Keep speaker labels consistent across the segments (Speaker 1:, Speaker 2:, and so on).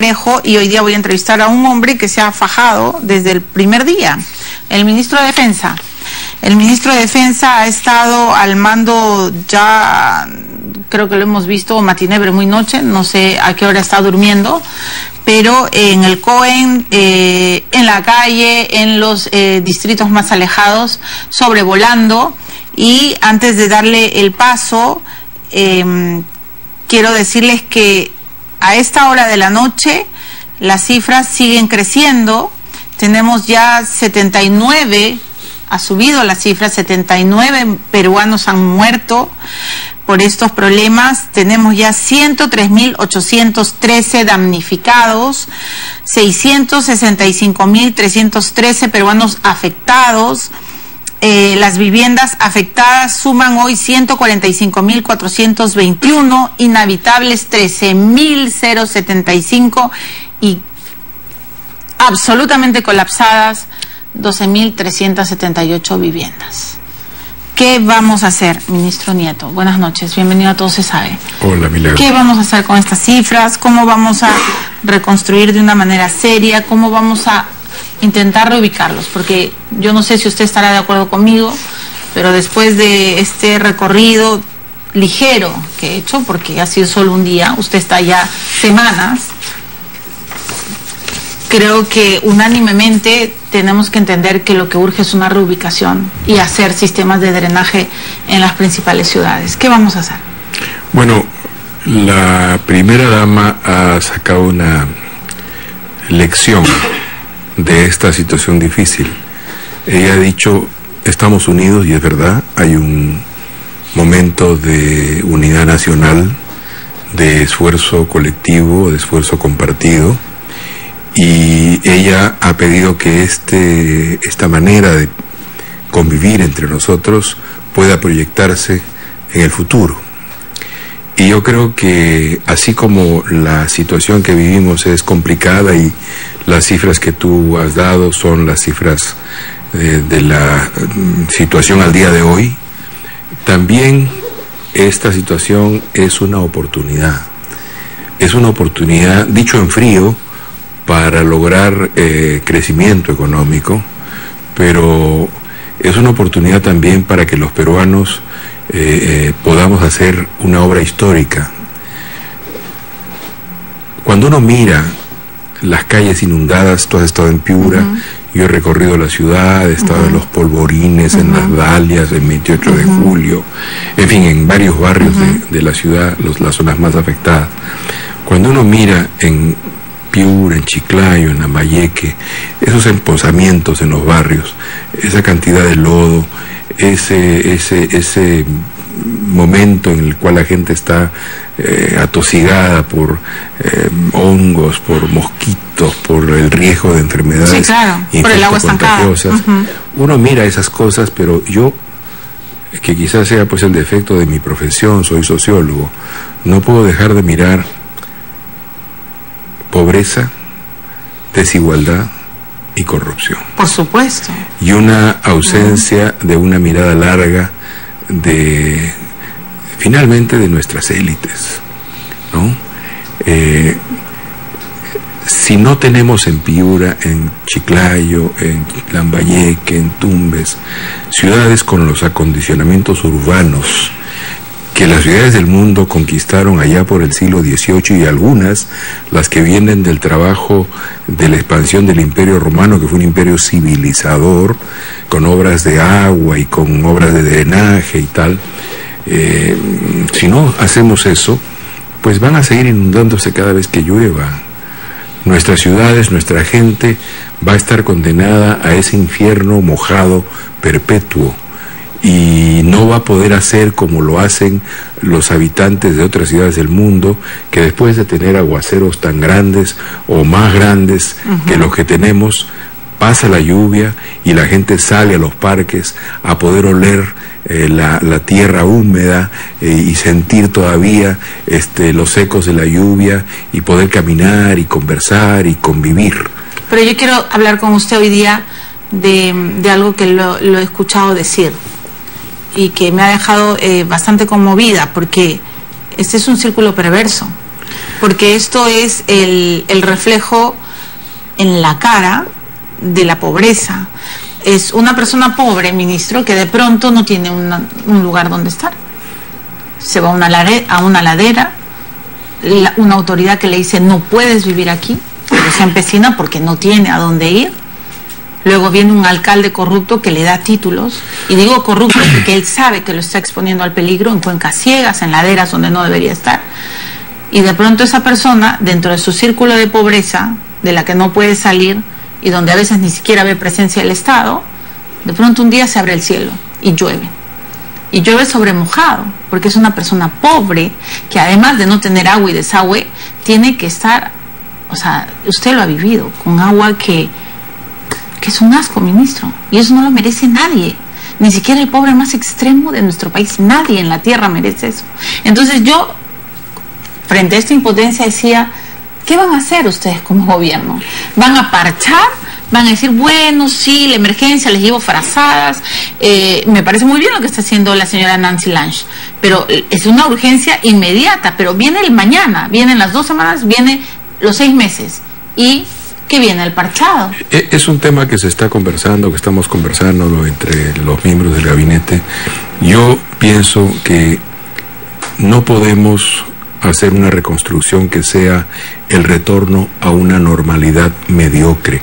Speaker 1: complejo, y hoy día voy a entrevistar a un hombre que se ha fajado desde el primer día, el ministro de Defensa. El ministro de Defensa ha estado al mando ya, creo que lo hemos visto matiné, pero muy noche, no sé a qué hora está durmiendo, pero en el COEN, en la calle, en los distritos más alejados, sobrevolando. Y antes de darle el paso, quiero decirles que a esta hora de la noche las cifras siguen creciendo. Tenemos ya 79, ha subido la cifra, 79 peruanos han muerto por estos problemas. Tenemos ya 103.813 damnificados, 665.313 peruanos afectados. Las viviendas afectadas suman hoy 145.421, inhabitables 13.075 y absolutamente colapsadas 12.378 viviendas. ¿Qué vamos a hacer, ministro Nieto? Buenas noches, bienvenido a Todo Se Sabe.
Speaker 2: Hola, Milagro.
Speaker 1: ¿Qué vamos a hacer con estas cifras? ¿Cómo vamos a reconstruir de una manera seria? ¿Cómo vamos a intentar reubicarlos? Porque yo no sé si usted estará de acuerdo conmigo, pero después de este recorrido ligero que he hecho, porque ha sido solo un día, usted está ya semanas, creo que unánimemente tenemos que entender que lo que urge es una reubicación y hacer sistemas de drenaje en las principales ciudades. ¿Qué vamos a hacer?
Speaker 2: Bueno, la primera dama ha sacado una lección de esta situación difícil. Ella ha dicho, estamos unidos, y es verdad, hay un momento de unidad nacional, de esfuerzo colectivo, de esfuerzo compartido, y ella ha pedido que esta manera de convivir entre nosotros pueda proyectarse en el futuro. Y yo creo que así como la situación que vivimos es complicada y las cifras que tú has dado son las cifras de la situación al día de hoy, también esta situación es una oportunidad. Es una oportunidad, dicho en frío, para lograr crecimiento económico, pero es una oportunidad también para que los peruanos podamos hacer una obra histórica. Cuando uno mira las calles inundadas, tú has estado en Piura, yo he recorrido la ciudad, he estado en los Polvorines, en las Dalias, en 28 de julio, en fin, en varios barrios de la ciudad, las zonas más afectadas. Cuando uno mira en Piura, en Chiclayo, en Lambayeque, esos emposamientos en los barrios, esa cantidad de lodo, ese momento en el cual la gente está atosigada por hongos, por mosquitos, por el riesgo de enfermedades,
Speaker 1: sí, claro, por el agua estancada.
Speaker 2: Uno mira esas cosas, pero yo, que quizás sea pues el defecto de mi profesión, soy sociólogo, no puedo dejar de mirar pobreza, desigualdad y corrupción.
Speaker 1: Por supuesto.
Speaker 2: Y una ausencia de una mirada larga finalmente de nuestras élites, ¿no? Si no tenemos en Piura, en Chiclayo, en Lambayeque, en Tumbes, ciudades con los acondicionamientos urbanos que las ciudades del mundo conquistaron allá por el siglo XVIII, y algunas, las que vienen del trabajo de la expansión del Imperio Romano, que fue un imperio civilizador, con obras de agua y con obras de drenaje y tal. Si no hacemos eso, pues van a seguir inundándose cada vez que llueva. Nuestras ciudades, nuestra gente va a estar condenada a ese infierno mojado perpetuo, y no va a poder hacer como lo hacen los habitantes de otras ciudades del mundo, que después de tener aguaceros tan grandes o más grandes que los que tenemos, pasa la lluvia y la gente sale a los parques a poder oler la tierra húmeda y sentir todavía los ecos de la lluvia, y poder caminar y conversar y convivir.
Speaker 1: Pero yo quiero hablar con usted hoy día de algo que lo he escuchado decir y que me ha dejado bastante conmovida, porque este es un círculo perverso. porque esto es el reflejo en la cara de la pobreza. Es una persona pobre, ministro, que de pronto no tiene un lugar donde estar. Se va a una ladera, una autoridad que le dice no puedes vivir aquí, pero se empecina porque no tiene a dónde ir. Luego viene un alcalde corrupto que le da títulos, y digo corrupto porque él sabe que lo está exponiendo al peligro en cuencas ciegas, en laderas donde no debería estar. Y de pronto esa persona, dentro de su círculo de pobreza, de la que no puede salir, y donde a veces ni siquiera ve presencia del Estado, de pronto un día se abre el cielo y llueve. Y llueve sobre mojado, porque es una persona pobre que además de no tener agua y desagüe, tiene que estar, o sea, usted lo ha vivido, con agua que es un asco, ministro, y eso no lo merece nadie, ni siquiera el pobre más extremo de nuestro país. Nadie en la tierra merece eso. Entonces yo, frente a esta impotencia, decía, ¿qué van a hacer ustedes como gobierno? ¿Van a parchar? ¿Van a decir, bueno, sí, la emergencia, les llevo frazadas? Me parece muy bien lo que está haciendo la señora Nancy Lange, pero es una urgencia inmediata, pero viene el mañana, vienen las 2 semanas, viene los 6 meses, y ¿qué viene? El parchado.
Speaker 2: Es un tema que se está conversando, que estamos conversando entre los miembros del gabinete. Yo pienso que no podemos hacer una reconstrucción que sea el retorno a una normalidad mediocre,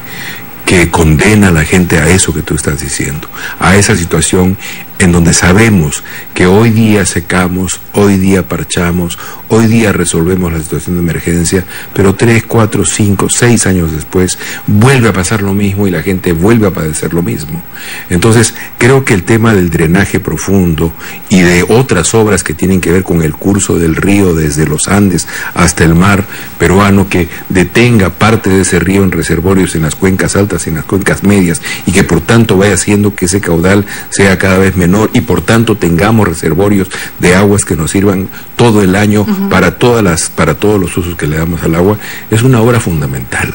Speaker 2: que condena a la gente a eso que tú estás diciendo, a esa situación en donde sabemos que hoy día secamos, hoy día parchamos, hoy día resolvemos la situación de emergencia, pero 3, 4, 5, 6 años después vuelve a pasar lo mismo y la gente vuelve a padecer lo mismo. Entonces creo que el tema del drenaje profundo y de otras obras que tienen que ver con el curso del río desde los Andes hasta el mar peruano, que detenga parte de ese río en reservorios en las cuencas altas y en las cuencas medias, y que por tanto vaya haciendo que ese caudal sea cada vez menor, y por tanto tengamos reservorios de aguas que nos sirvan todo el año para todos los usos que le damos al agua, es una obra fundamental.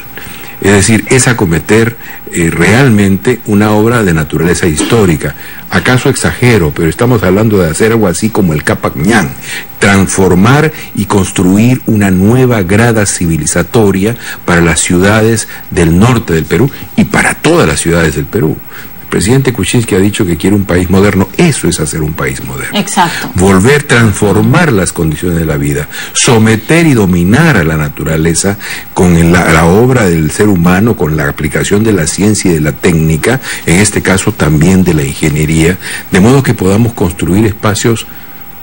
Speaker 2: Es decir, es acometer realmente una obra de naturaleza histórica. ¿Acaso exagero? Pero estamos hablando de hacer algo así como el Capac Ñan, transformar y construir una nueva grada civilizatoria para las ciudades del norte del Perú y para todas las ciudades del Perú. El presidente Kuczynski ha dicho que quiere un país moderno. Eso es hacer un país moderno.
Speaker 1: Exacto.
Speaker 2: Volver a transformar las condiciones de la vida, someter y dominar a la naturaleza con la obra del ser humano, con la aplicación de la ciencia y de la técnica, en este caso también de la ingeniería, de modo que podamos construir espacios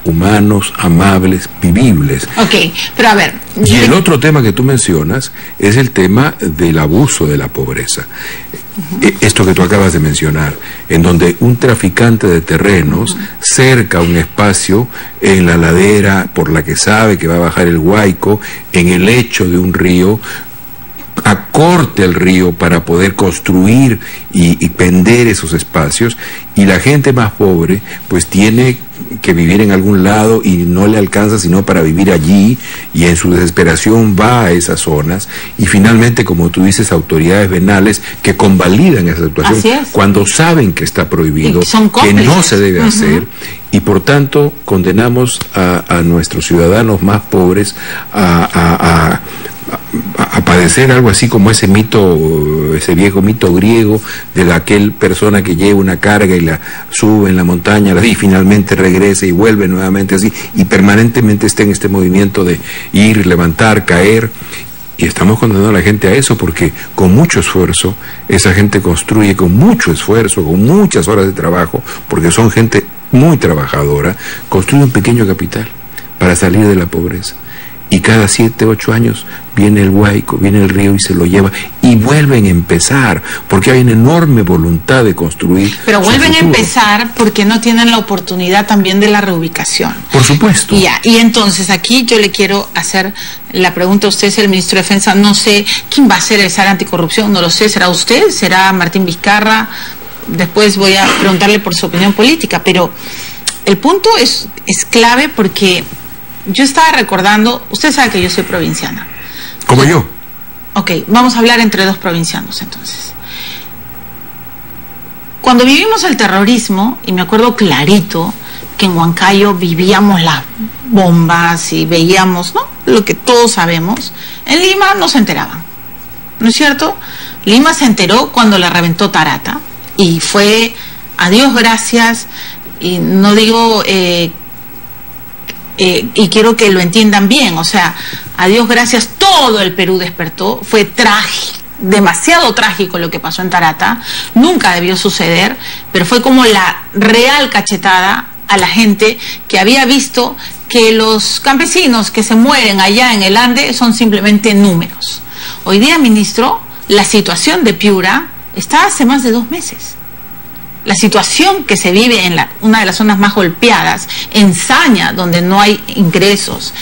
Speaker 2: humanos, amables, vivibles.
Speaker 1: Ok, pero a ver...
Speaker 2: Y el otro tema que tú mencionas es el tema del abuso de la pobreza. Esto que tú acabas de mencionar, en donde un traficante de terrenos cerca un espacio en la ladera por la que sabe que va a bajar el Huayco, en el lecho de un río, acorte el río para poder construir y pender esos espacios, y la gente más pobre pues tiene que vivir en algún lado y no le alcanza sino para vivir allí, y en su desesperación va a esas zonas, y finalmente, como tú dices, autoridades venales que convalidan esa situación cuando saben que está prohibido, que no se debe hacer, y por tanto condenamos a nuestros ciudadanos más pobres a padecer algo así como ese mito, ese viejo mito griego de aquel persona que lleva una carga y la sube en la montaña y finalmente regresa y vuelve nuevamente así, y permanentemente está en este movimiento de ir, levantar, caer. Y estamos condenando a la gente a eso, porque con mucho esfuerzo esa gente construye, con mucho esfuerzo, con muchas horas de trabajo, porque son gente muy trabajadora, construye un pequeño capital para salir de la pobreza. Y cada 7, 8 años viene el Huayco, viene el río y se lo lleva, y vuelven a empezar, porque hay una enorme voluntad de construir.
Speaker 1: Pero vuelven a empezar porque no tienen la oportunidad también de la reubicación.
Speaker 2: Por supuesto.
Speaker 1: Y entonces aquí yo le quiero hacer la pregunta a usted, es el ministro de Defensa, no sé quién va a ser el SAR anticorrupción, no lo sé, ¿será usted? ¿Será Martín Vizcarra? Después voy a preguntarle por su opinión política, pero el punto es clave, porque yo estaba recordando, usted sabe que yo soy provinciana.
Speaker 2: ¿Como yo?
Speaker 1: Ok, vamos a hablar entre dos provincianos entonces. Cuando vivimos el terrorismo, y me acuerdo clarito que en Huancayo vivíamos bombas y veíamos, ¿no?, lo que todos sabemos, en Lima no se enteraban, ¿no es cierto? Lima se enteró cuando la reventó Tarata y fue, a Dios gracias, y no digo, y quiero que lo entiendan bien, o sea, a Dios gracias todo el Perú despertó, fue trágico, demasiado trágico lo que pasó en Tarata, nunca debió suceder, pero fue como la real cachetada a la gente que había visto que los campesinos que se mueren allá en el Ande son simplemente números. Hoy día, ministro, la situación de Piura está hace más de 2 meses. La situación que se vive en una de las zonas más golpeadas, en Saña, donde no hay ingresos,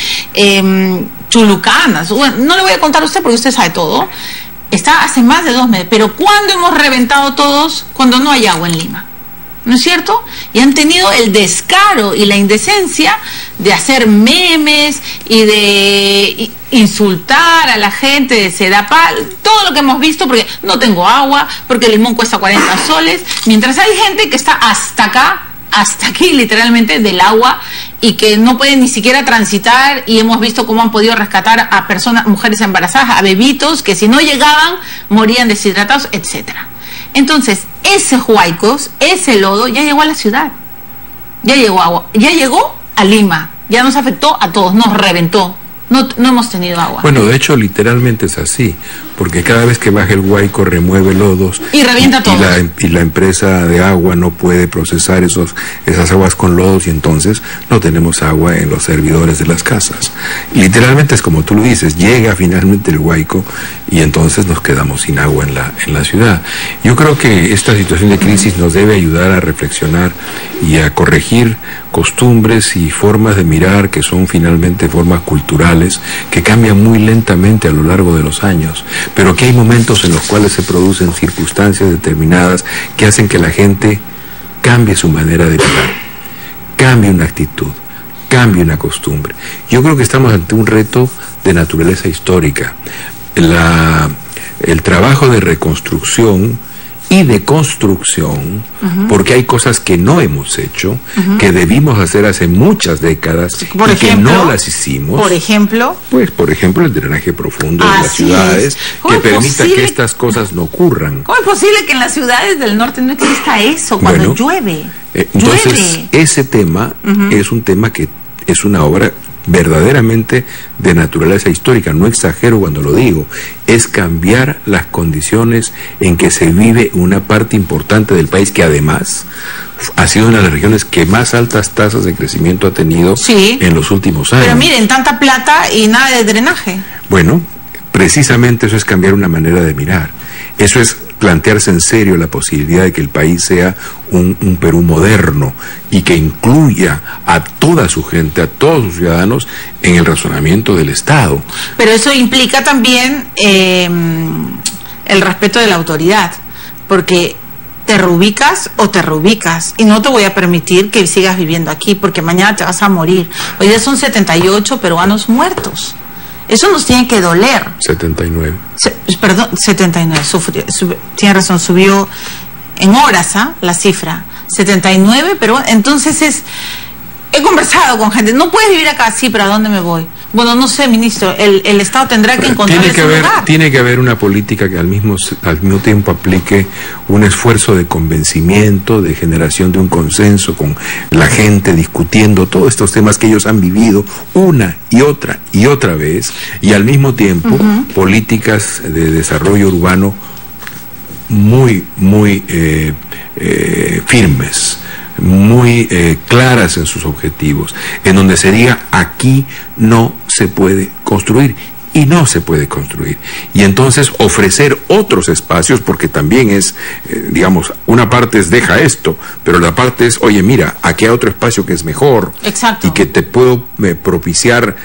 Speaker 1: Chulucanas, bueno, no le voy a contar a usted porque usted sabe todo, está hace más de 2 meses. Pero ¿cuándo hemos reventado todos? Cuando no hay agua en Lima, ¿no es cierto? Y han tenido el descaro y la indecencia de hacer memes y de insultar a la gente de Sedapal, todo lo que hemos visto, porque no tengo agua, porque el limón cuesta 40 soles, mientras hay gente que está hasta acá, hasta aquí literalmente del agua, y que no pueden ni siquiera transitar, y hemos visto cómo han podido rescatar a personas, mujeres embarazadas, a bebitos que si no llegaban morían deshidratados, etcétera. Entonces, ese huaicos, ese lodo, ya llegó a la ciudad. Ya llegó agua, ya llegó a Lima, ya nos afectó a todos, nos reventó. No hemos tenido agua.
Speaker 2: Bueno, de hecho, literalmente es así, porque cada vez que baja el Huaico remueve lodos
Speaker 1: y revienta todo.
Speaker 2: Y la empresa de agua no puede procesar esas aguas con lodos, y entonces no tenemos agua en los servidores de las casas. Literalmente es como tú lo dices, llega finalmente el Huaico y entonces nos quedamos sin agua en la ciudad. Yo creo que esta situación de crisis nos debe ayudar a reflexionar y a corregir costumbres y formas de mirar que son finalmente formas culturales que cambian muy lentamente a lo largo de los años, pero que hay momentos en los cuales se producen circunstancias determinadas que hacen que la gente cambie su manera de mirar, cambie una actitud, cambie una costumbre. Yo creo que estamos ante un reto de naturaleza histórica. El trabajo de reconstrucción y de construcción, porque hay cosas que no hemos hecho, que debimos hacer hace muchas décadas y que no las hicimos.
Speaker 1: Por ejemplo,
Speaker 2: pues, por ejemplo, el drenaje profundo de las ciudades, que permita que estas cosas no ocurran.
Speaker 1: ¿Cómo es posible que en las ciudades del norte no exista eso cuando llueve?
Speaker 2: Entonces, ese tema es un tema que es una obra verdaderamente de naturaleza histórica, no exagero cuando lo digo, es cambiar las condiciones en que se vive una parte importante del país, que además ha sido una de las regiones que más altas tasas de crecimiento ha tenido en los últimos años.
Speaker 1: Pero miren, tanta plata y nada de drenaje.
Speaker 2: Bueno, precisamente eso es cambiar una manera de mirar, eso es plantearse en serio la posibilidad de que el país sea un Perú moderno y que incluya a toda su gente, a todos sus ciudadanos en el razonamiento del Estado.
Speaker 1: Pero eso implica también el respeto de la autoridad, porque te reubicas o te reubicas, y no te voy a permitir que sigas viviendo aquí, porque mañana te vas a morir. Hoy día son 78 peruanos muertos. Eso nos tiene que doler.
Speaker 2: 79.
Speaker 1: Perdón, 79. Tiene razón, subió en horas la cifra. 79, pero entonces he conversado con gente. No puedes vivir acá, sí, pero ¿a dónde me voy? Bueno, no sé, ministro, el Estado tendrá que encontrar ese lugar.
Speaker 2: Tiene que haber una política que al mismo tiempo aplique un esfuerzo de convencimiento, de generación de un consenso con la gente, discutiendo todos estos temas que ellos han vivido una y otra vez, y al mismo tiempo políticas de desarrollo urbano muy firmes, muy claras en sus objetivos, en donde se diga: aquí no se puede construir, y no se puede construir, y entonces ofrecer otros espacios, porque también es, digamos, una parte es deja esto, pero la parte es, oye, mira, aquí hay otro espacio que es mejor.
Speaker 1: Exacto.
Speaker 2: Y que te puedo propiciar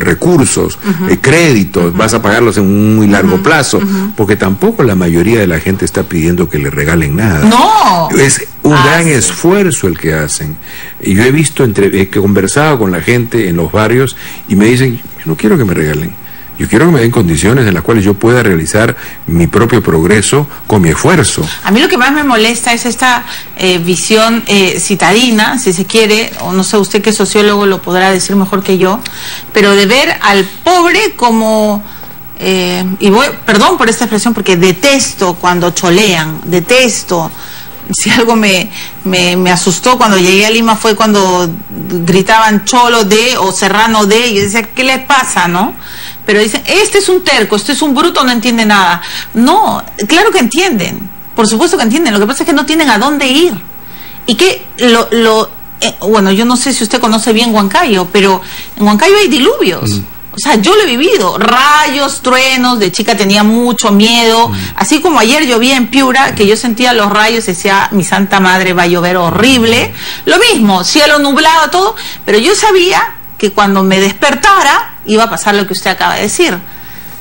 Speaker 2: recursos, créditos, vas a pagarlos en un muy largo plazo, porque tampoco la mayoría de la gente está pidiendo que le regalen nada.
Speaker 1: No.
Speaker 2: Es un gran esfuerzo el que hacen. Y yo he visto, que he conversado con la gente en los barrios y me dicen: yo no quiero que me regalen, Yo quiero que me den condiciones en las cuales yo pueda realizar mi propio progreso con mi esfuerzo.
Speaker 1: A mí lo que más me molesta es esta visión citadina, si se quiere, o no sé, usted que es sociólogo lo podrá decir mejor que yo, pero de ver al pobre como... perdón por esta expresión porque detesto cuando cholean, detesto. Si algo me asustó cuando llegué a Lima fue cuando gritaban Cholo de o Serrano de, y yo decía, ¿qué le pasa, no? Pero dicen, este es un terco, este es un bruto, no entiende nada. No, claro que entienden, por supuesto que entienden, lo que pasa es que no tienen a dónde ir. Y que bueno, yo no sé si usted conoce bien Huancayo, pero en Huancayo hay diluvios. O sea, yo lo he vivido, rayos, truenos, de chica tenía mucho miedo, así como ayer llovía en Piura, que yo sentía los rayos y decía, mi santa madre, va a llover horrible, lo mismo, cielo nublado, todo, pero yo sabía que cuando me despertara iba a pasar lo que usted acaba de decir,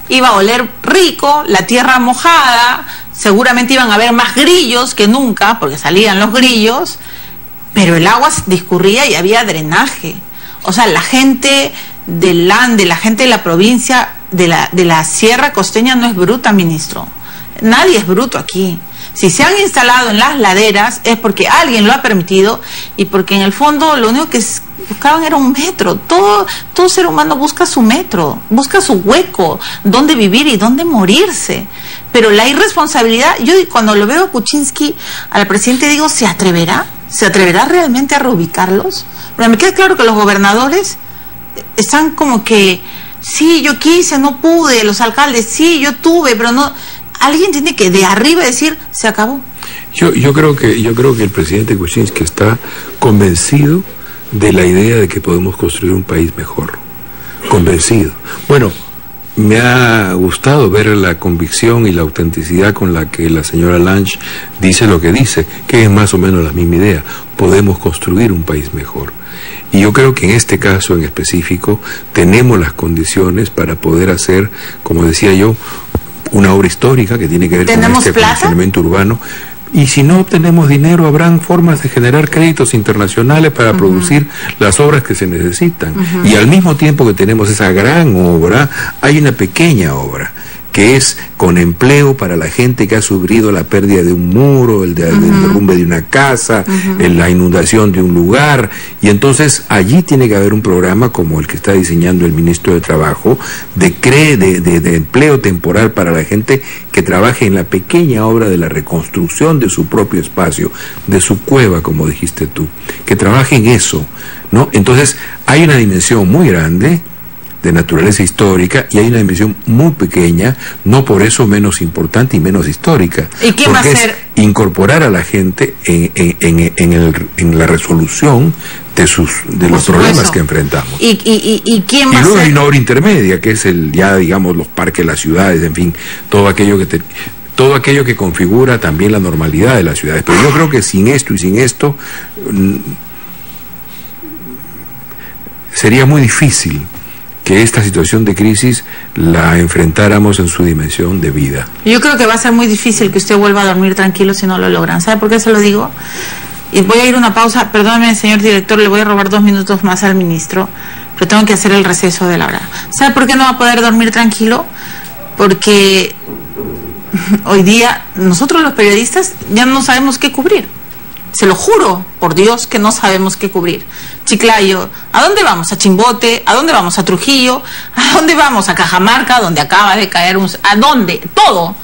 Speaker 1: iba a oler rico, la tierra mojada, seguramente iban a haber más grillos que nunca, porque salían los grillos, pero el agua discurría y había drenaje, o sea, la gente... del Ande, la gente de la provincia, de la Sierra Costeña no es bruta, ministro. Nadie es bruto aquí. Si se han instalado en las laderas es porque alguien lo ha permitido y porque en el fondo lo único que buscaban era un metro. Todo ser humano busca su metro, busca su hueco, dónde vivir y dónde morirse. Pero la irresponsabilidad, yo cuando lo veo a Kuczynski, al presidente digo, ¿se atreverá? ¿Se atreverá realmente a reubicarlos? Pero me queda claro que los gobernadores están como que, sí, yo quise, no pude, los alcaldes, sí, yo tuve, pero no, alguien tiene que de arriba decir, se acabó.
Speaker 2: Yo creo que el presidente Kuczynski está convencido de la idea de que podemos construir un país mejor, convencido. Bueno, me ha gustado ver la convicción y la autenticidad con la que la señora Lange dice lo que dice, que es más o menos la misma idea, podemos construir un país mejor. Y yo creo que en este caso en específico tenemos las condiciones para poder hacer, como decía yo, una obra histórica que tiene que ver con este acondicionamiento urbano. Y si no obtenemos dinero, habrán formas de generar créditos internacionales para producir las obras que se necesitan. Y al mismo tiempo que tenemos esa gran obra, hay una pequeña obra que es con empleo para la gente que ha sufrido la pérdida de un muro, el derrumbe de una casa, la inundación de un lugar, y entonces allí tiene que haber un programa como el que está diseñando el ministro de Trabajo, de empleo temporal para la gente que trabaje en la pequeña obra de la reconstrucción de su propio espacio, de su cueva, como dijiste tú, que trabaje en eso, ¿no? Entonces hay una dimensión muy grande de naturaleza histórica y hay una dimensión muy pequeña, no por eso menos importante y menos histórica.
Speaker 1: ¿Y quién va a hacer?
Speaker 2: Es incorporar a la gente en la resolución de los problemas que enfrentamos.
Speaker 1: ¿Y quién va a hacer?
Speaker 2: Y luego hay una obra intermedia, que es digamos, los parques, las ciudades, en fin, todo aquello que configura también la normalidad de las ciudades. Pero yo creo que sin esto sería muy difícil que esta situación de crisis la enfrentáramos en su dimensión de vida.
Speaker 1: Yo creo que va a ser muy difícil que usted vuelva a dormir tranquilo si no lo logran. ¿Sabe por qué se lo digo? Y voy a ir a una pausa. Perdóneme, señor director, le voy a robar 2 minutos más al ministro, pero tengo que hacer el receso de la hora. ¿Sabe por qué no va a poder dormir tranquilo? Porque hoy día nosotros los periodistas ya no sabemos qué cubrir. Se lo juro, por Dios, que no sabemos qué cubrir. Chiclayo, ¿a dónde vamos? ¿A Chimbote? ¿A dónde vamos? ¿A Trujillo? ¿A dónde vamos? ¿A Cajamarca, donde acaba de caer ¿a dónde? Todo.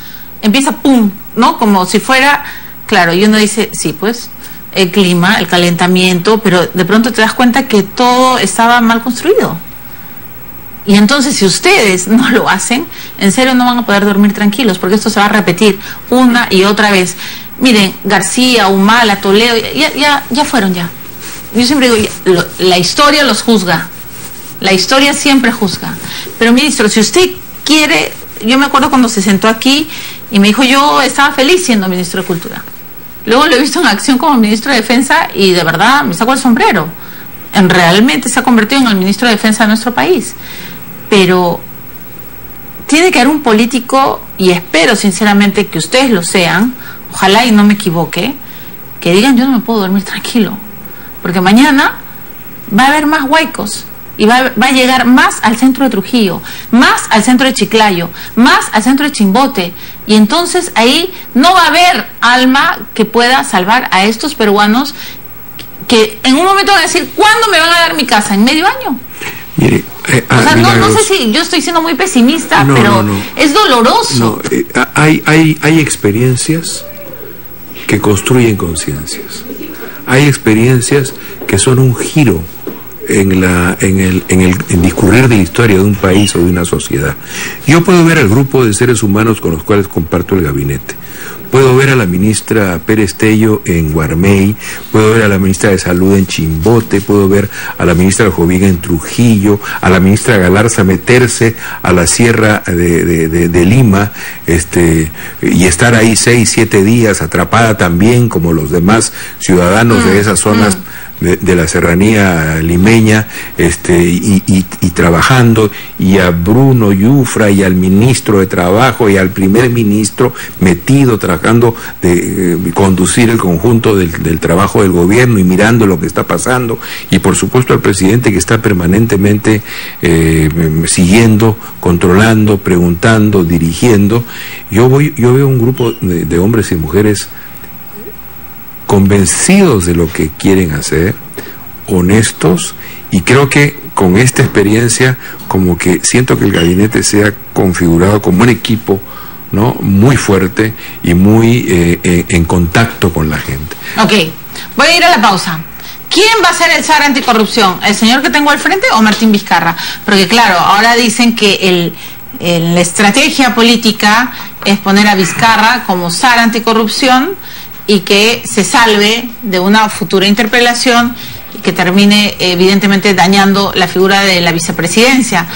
Speaker 1: Empieza pum, ¿no? Como si fuera, claro, y uno dice, sí, pues, el clima, el calentamiento, pero de pronto te das cuenta que todo estaba mal construido. Y entonces, si ustedes no lo hacen, en serio no van a poder dormir tranquilos, porque esto se va a repetir una y otra vez. Miren, García, Humala, Toledo, ya fueron ya. Yo siempre digo, la historia los juzga. La historia siempre juzga. Pero, ministro, si usted quiere, yo me acuerdo cuando se sentó aquí y me dijo, yo estaba feliz siendo ministro de Cultura. Luego lo he visto en acción como ministro de Defensa y de verdad me saco el sombrero. Realmente se ha convertido en el ministro de Defensa de nuestro país. Pero tiene que haber un político, y espero sinceramente que ustedes lo sean, ojalá y no me equivoque, que digan, yo no me puedo dormir tranquilo, porque mañana va a haber más huaicos, y va a llegar más al centro de Trujillo, más al centro de Chiclayo, más al centro de Chimbote, y entonces ahí no va a haber alma que pueda salvar a estos peruanos que en un momento van a decir, ¿cuándo me van a dar mi casa? ¿En medio año?
Speaker 2: Mire,
Speaker 1: o sea, no sé si yo estoy siendo muy pesimista, pero es doloroso.
Speaker 2: Hay experiencias que construyen conciencias. Hay experiencias que son un giro en el discurrir de la historia de un país o de una sociedad. Yo puedo ver al grupo de seres humanos con los cuales comparto el gabinete. Puedo ver a la ministra Pérez Tello en Guarmey, puedo ver a la ministra de Salud en Chimbote, puedo ver a la ministra Joviga en Trujillo, a la ministra Galarza meterse a la sierra de Lima, y estar ahí 6, 7 días atrapada también como los demás ciudadanos de esas zonas de la serranía limeña, y trabajando, y a Bruno Yufra y al ministro de Trabajo y al primer ministro metido tratando de conducir el conjunto del trabajo del gobierno y mirando lo que está pasando, y por supuesto al presidente que está permanentemente siguiendo, controlando, preguntando, dirigiendo. Yo veo un grupo de hombres y mujeres convencidos de lo que quieren hacer, honestos, y creo que con esta experiencia como que siento que el gabinete se ha configurado como un equipo, ¿no?, muy fuerte y muy en contacto con la gente.
Speaker 1: Ok, voy a ir a la pausa. ¿Quién va a ser el SAR anticorrupción? ¿El señor que tengo al frente o Martín Vizcarra? Porque claro, ahora dicen que la estrategia política es poner a Vizcarra como SAR anticorrupción y que se salve de una futura interpelación y que termine evidentemente dañando la figura de la vicepresidencia.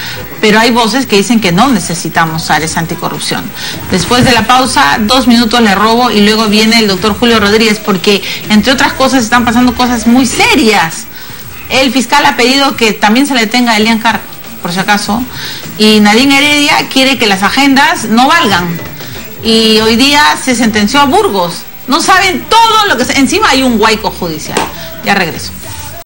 Speaker 1: Pero hay voces que dicen que no necesitamos SARes anticorrupción. Después de la pausa, 2 minutos le robo y luego viene el doctor Julio Rodríguez, porque entre otras cosas están pasando cosas muy serias. El fiscal ha pedido que también se le detenga a Elian Carr, por si acaso, y Nadine Heredia quiere que las agendas no valgan. Y hoy día se sentenció a Burgos. No saben todo lo que... Encima hay un huaico judicial. Ya regreso.